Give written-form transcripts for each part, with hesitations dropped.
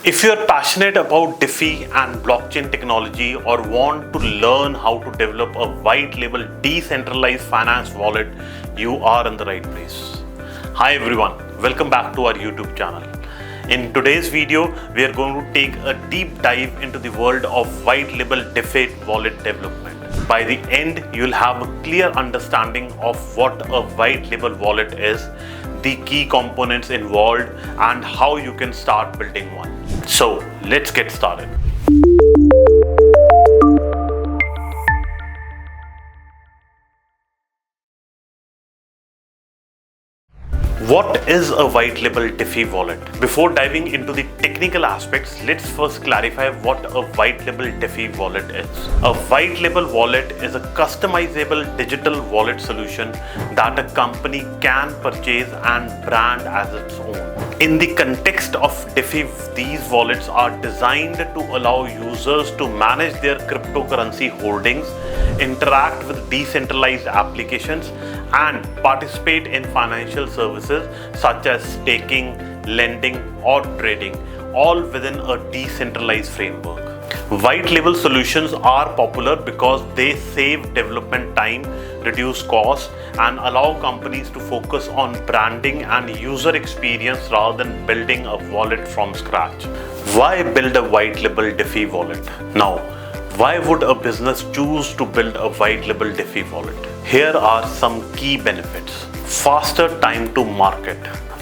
If you're passionate about DeFi and blockchain technology or want to learn how to develop a white label decentralized finance wallet, you are in the right place. Hi everyone, welcome back to our YouTube channel. In today's video, we are going to take a deep dive into the world of white label DeFi wallet development. By the end, you'll have a clear understanding of what a white label wallet is, the key components involved, and how you can start building one. So let's get started. What is a white label DeFi wallet? Before diving into the technical aspects, let's first clarify what a white label DeFi wallet is. A white label wallet is a customizable digital wallet solution that a company can purchase and brand as its own. In the context of DeFi, these wallets are designed to allow users to manage their cryptocurrency holdings, interact with decentralized applications, and participate in financial services such as staking, lending, or trading, all within a decentralized framework. White label solutions are popular because they save development time, reduce costs, and allow companies to focus on branding and user experience rather than building a wallet from scratch. Why build a white label DeFi wallet? Now, why would a business choose to build a white label DeFi wallet? Here are some key benefits. Faster time to market.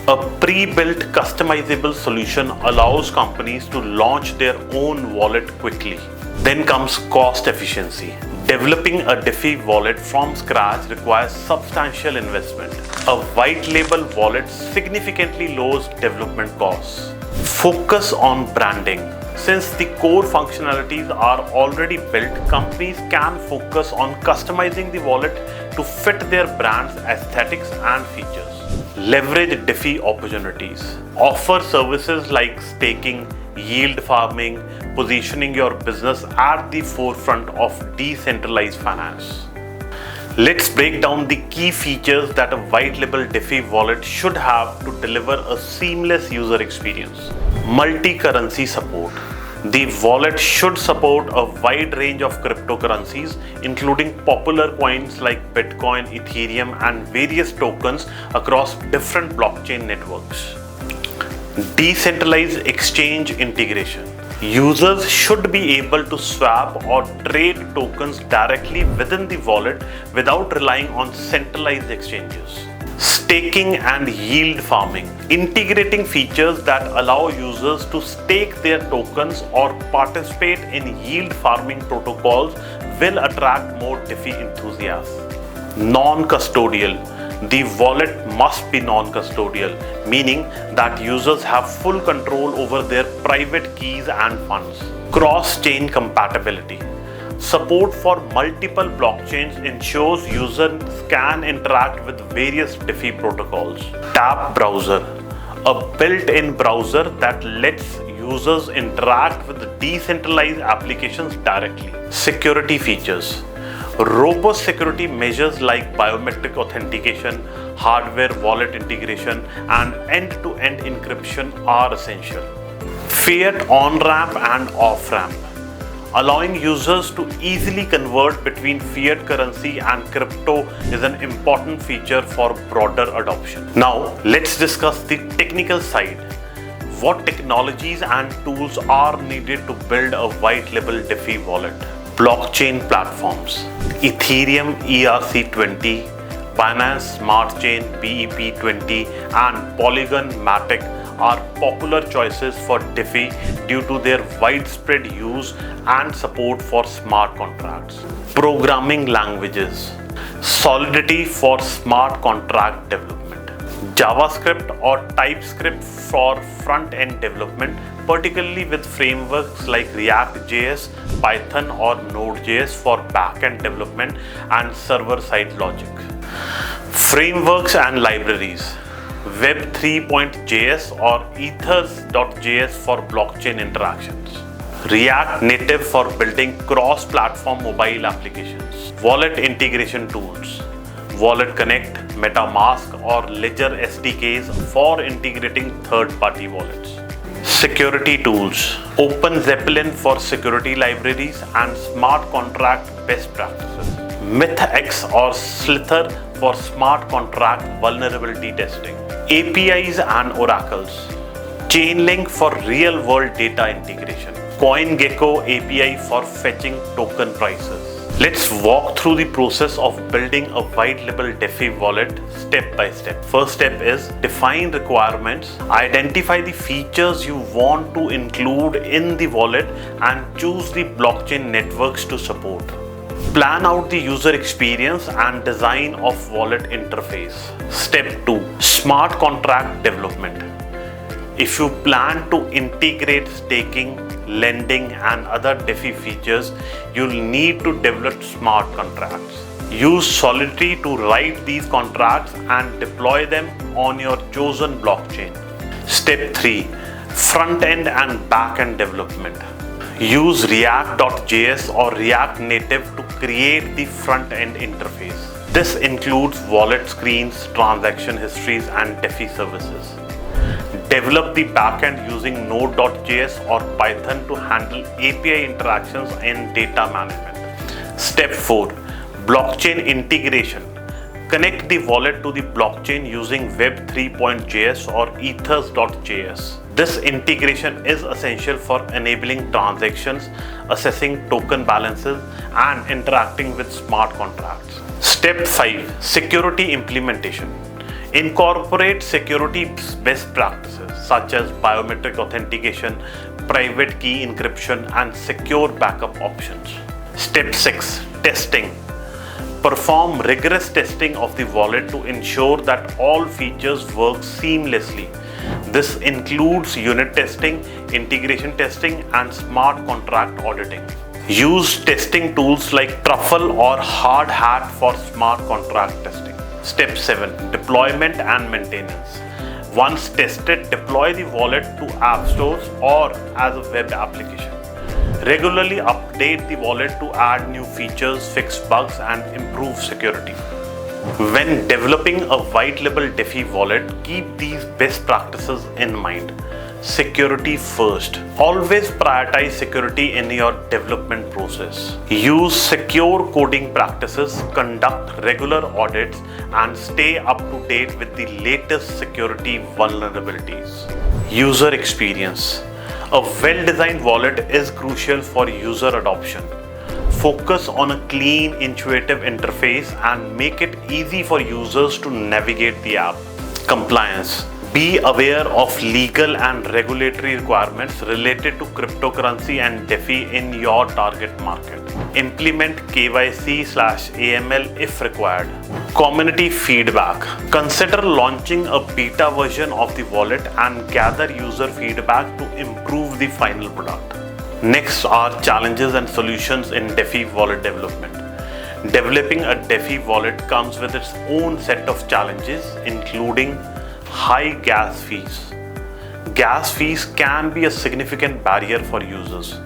A pre-built customizable solution allows companies to launch their own wallet quickly. Then comes cost efficiency. Developing a DeFi wallet from scratch requires substantial investment. A white label wallet significantly lowers development costs. Focus on branding. Since the core functionalities are already built, companies can focus on customizing the wallet to fit their brand's aesthetics and features. Leverage DeFi opportunities. Offer services like staking, yield farming, positioning your business at the forefront of decentralized finance. Let's break down the key features that a white label DeFi wallet should have to deliver a seamless user experience. Multi-currency support. The wallet should support a wide range of cryptocurrencies, including popular coins like Bitcoin, Ethereum, and various tokens across different blockchain networks. Decentralized exchange integration. Users should be able to swap or trade tokens directly within the wallet without relying on centralized exchanges. Staking and yield farming. Integrating features that allow users to stake their tokens or participate in yield farming protocols will attract more DeFi enthusiasts. Non-custodial. The wallet must be non-custodial, meaning that users have full control over their private keys and funds. Cross-chain compatibility. Support for multiple blockchains ensures users can interact with various DeFi protocols. Tap browser. A built-in browser that lets users interact with decentralized applications directly. Security features. Robust security measures like biometric authentication, hardware wallet integration, and end-to-end encryption are essential. Fiat on-ramp and off-ramp. Allowing users to easily convert between fiat currency and crypto is an important feature for broader adoption. Now, let's discuss the technical side. What technologies and tools are needed to build a white label DeFi wallet? Blockchain platforms. Ethereum ERC20, Binance Smart Chain BEP20, and Polygon Matic are popular choices for DeFi due to their widespread use and support for smart contracts. Programming languages. Solidity for smart contract development. JavaScript or TypeScript for front-end development, particularly with frameworks like React.js, Python, or Node.js for back-end development and server-side logic. Frameworks and libraries. Web3.js or Ethers.js for blockchain interactions. React Native for building cross-platform mobile applications. Wallet integration tools. Wallet Connect, MetaMask, or Ledger SDKs for integrating third-party wallets. Security tools. Open Zeppelin for security libraries and smart contract best practices. MythX or Slither for smart contract vulnerability testing. APIs and oracles. Chainlink for real-world data integration. CoinGecko API for fetching token prices. Let's walk through the process of building a white label DeFi wallet step by step. First step is define requirements, identify the features you want to include in the wallet and choose the blockchain networks to support. Plan out the user experience and design of wallet interface. Step 2. Smart contract development. If you plan to integrate staking, lending and other DeFi features, you'll need to develop smart contracts. Use Solidity to write these contracts and deploy them on your chosen blockchain. Step 3. Front-end and back-end development. Use React.js or React Native to create the front-end interface. This includes wallet screens, transaction histories and DeFi services. Develop the backend using Node.js or Python to handle API interactions and data management. Step 4. Blockchain integration. Connect the wallet to the blockchain using Web3.js or Ethers.js. This integration is essential for enabling transactions, assessing token balances, and interacting with smart contracts. Step 5. Security implementation. Incorporate security best practices such as biometric authentication, private key encryption, and secure backup options. Step 6. Testing. Perform rigorous testing of the wallet to ensure that all features work seamlessly. This includes unit testing, integration testing, and smart contract auditing. Use testing tools like Truffle or Hardhat for smart contract testing. Step 7. Deployment and maintenance. Once tested, deploy the wallet to app stores or as a web application. Regularly update the wallet to add new features, fix bugs, and improve security. When developing a white label DeFi wallet, keep these best practices in mind. Security first. Always prioritize security in your development process. Use secure coding practices, conduct regular audits, and stay up to date with the latest security vulnerabilities. User experience. A well-designed wallet is crucial for user adoption. Focus on a clean, intuitive interface and make it easy for users to navigate the app. Compliance. Be aware of legal and regulatory requirements related to cryptocurrency and DeFi in your target market. Implement KYC/AML if required. Community feedback. Consider launching a beta version of the wallet and gather user feedback to improve the final product. Next are challenges and solutions in DeFi wallet development. Developing a DeFi wallet comes with its own set of challenges, including high gas fees. Gas fees can be a significant barrier for users.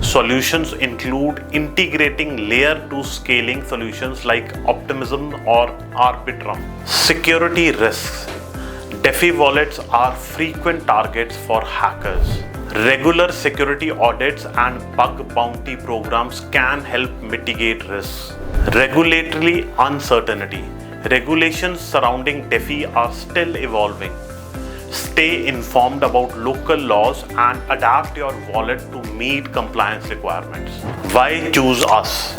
Solutions include integrating layer 2 scaling solutions like Optimism or Arbitrum. Security risks. DeFi wallets are frequent targets for hackers. Regular security audits and bug bounty programs can help mitigate risks. Regulatory uncertainty. Regulations surrounding DeFi are still evolving. Stay informed about local laws and adapt your wallet to meet compliance requirements. Why choose us?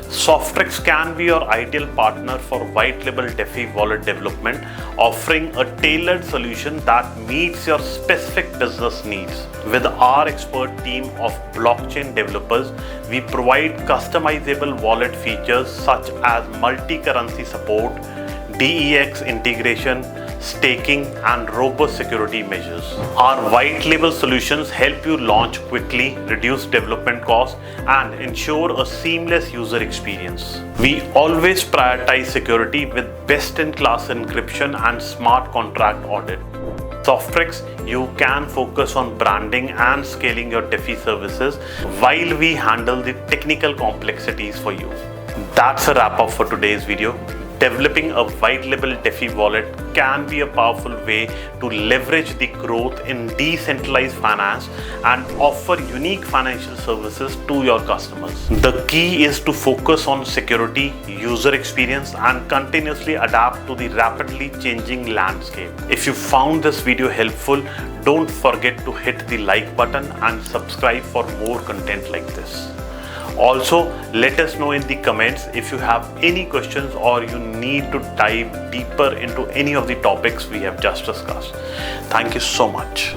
Softrix can be your ideal partner for white label DeFi wallet development, offering a tailored solution that meets your specific business needs. With our expert team of blockchain developers, we provide customizable wallet features such as multi-currency support, DEX integration, staking, and robust security measures. Our white label solutions help you launch quickly, reduce development costs, and ensure a seamless user experience. We always prioritize security with best-in-class encryption and smart contract audit. Softrix, you can focus on branding and scaling your DeFi services while we handle the technical complexities for you. That's a wrap up for today's video. Developing a white label DeFi wallet can be a powerful way to leverage the growth in decentralized finance and offer unique financial services to your customers. The key is to focus on security, user experience, and continuously adapt to the rapidly changing landscape. If you found this video helpful, don't forget to hit the like button and subscribe for more content like this. Also, let us know in the comments if you have any questions or you need to dive deeper into any of the topics we have just discussed. Thank you so much.